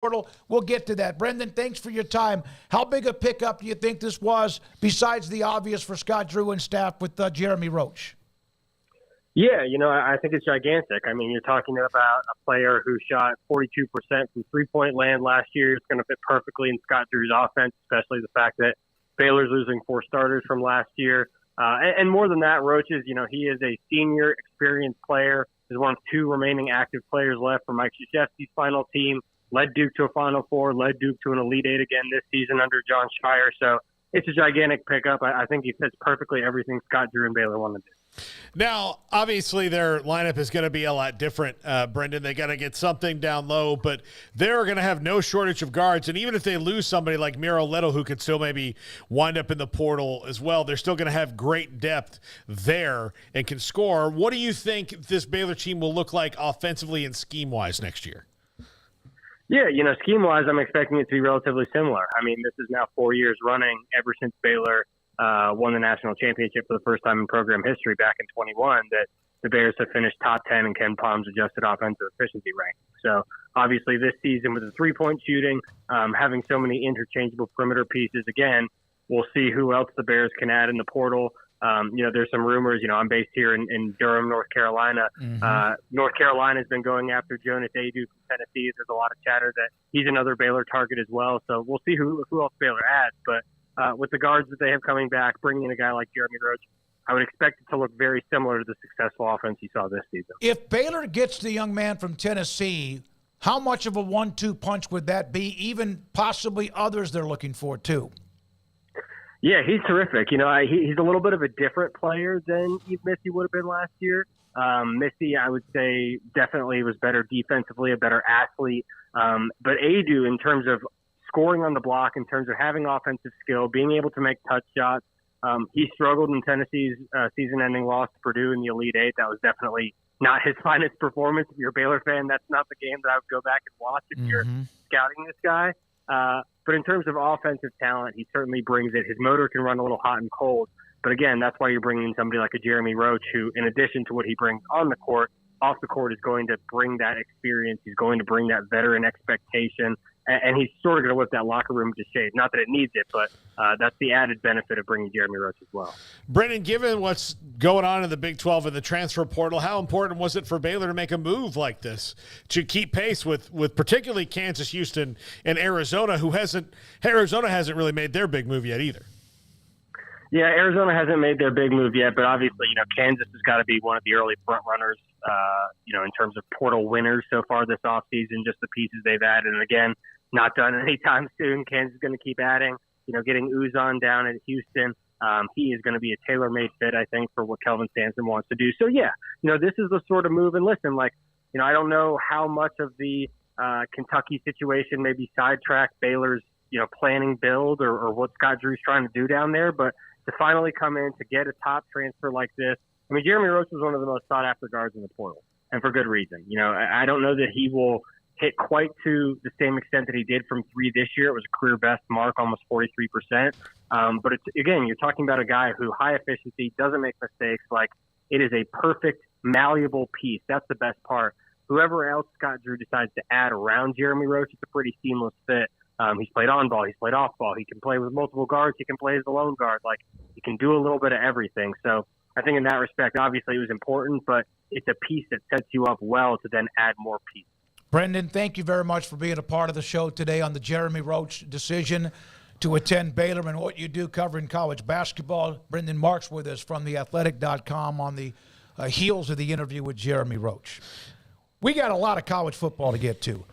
portal. We'll get to that. Brendan, thanks for your time. How big a pickup do you think this was, besides the obvious for Scott Drew and staff with Jeremy Roach? Yeah, I think it's gigantic. I mean, you're talking about a player who shot 42% from three-point land last year. It's going to fit perfectly in Scott Drew's offense, especially the fact that Baylor's losing 4 starters from last year. And more than that, Roach is, he is a senior, experienced player. He's one of 2 remaining active players left for Mike Krzyzewski's final team. Led Duke to a Final Four, led Duke to an Elite Eight again this season under John Shire. So it's a gigantic pickup. I think he fits perfectly everything Scott Drew and Baylor want to do. Now, obviously, their lineup is going to be a lot different, Brendan. They got to get something down low, but they're going to have no shortage of guards. And even if they lose somebody like Miro Leto, who could still maybe wind up in the portal as well, they're still going to have great depth there and can score. What do you think this Baylor team will look like offensively and scheme-wise next year? Yeah, scheme-wise, I'm expecting it to be relatively similar. I mean, this is now 4 years running ever since Baylor won the national championship for the first time in program history back in 21 that the Bears have finished top 10 in Ken Palm's adjusted offensive efficiency ranking. So obviously this season with the three-point shooting, having so many interchangeable perimeter pieces, again, we'll see who else the Bears can add in the portal. There's some rumors, I'm based here in Durham, North Carolina. Mm-hmm. North Carolina's been going after Jonas Adu from Tennessee. There's a lot of chatter that he's another Baylor target as well. So we'll see who else Baylor adds. But with the guards that they have coming back, bringing in a guy like Jeremy Roach, I would expect it to look very similar to the successful offense you saw this season. If Baylor gets the young man from Tennessee, how much of a 1-2 punch would that be, even possibly others they're looking for too? Yeah, he's terrific. He's a little bit of a different player than Missy would have been last year. Missy, I would say, definitely was better defensively, a better athlete. But Adu, in terms of scoring on the block, in terms of having offensive skill, being able to make touch shots, he struggled in Tennessee's season-ending loss to Purdue in the Elite Eight. That was definitely not his finest performance. If you're a Baylor fan, that's not the game that I would go back and watch if you're scouting this guy. But in terms of offensive talent, he certainly brings it. His motor can run a little hot and cold. But again, that's why you're bringing in somebody like a Jeremy Roach, who, in addition to what he brings on the court, off the court is going to bring that experience. He's going to bring that veteran expectation. And he's sort of going to whip that locker room to shade. Not that it needs it, but that's the added benefit of bringing Jeremy Roach as well. Brendan, given what's going on in the Big 12 and the transfer portal, how important was it for Baylor to make a move like this to keep pace with particularly Kansas, Houston, and Arizona, Arizona hasn't really made their big move yet either? Yeah, Arizona hasn't made their big move yet, but obviously, Kansas has got to be one of the early front runners, in terms of portal winners so far this offseason, just the pieces they've added. And again, not done anytime soon. Kansas is going to keep adding, getting Uzan down at Houston. He is going to be a tailor-made fit, I think, for what Kelvin Sampson wants to do. So, yeah, this is the sort of move. And listen, I don't know how much of the Kentucky situation maybe sidetracked Baylor's, planning build or what Scott Drew's trying to do down there. But to finally come in to get a top transfer like this, I mean, Jeremy Roach was one of the most sought-after guards in the portal, and for good reason. I don't know that he will hit quite to the same extent that he did from three this year. It was a career best mark, almost 43%. But it's, again, you're talking about a guy who high efficiency, doesn't make mistakes. It is a perfect, malleable piece. That's the best part. Whoever else Scott Drew decides to add around Jeremy Roach, it's a pretty seamless fit. He's played on ball. He's played off ball. He can play with multiple guards. He can play as the lone guard. He can do a little bit of everything. So I think in that respect, obviously it was important, but it's a piece that sets you up well to then add more pieces. Brendan, thank you very much for being a part of the show today on the Jeremy Roach decision to attend Baylor and what you do covering college basketball. Brendan Marks with us from theathletic.com on the heels of the interview with Jeremy Roach. We got a lot of college football to get to.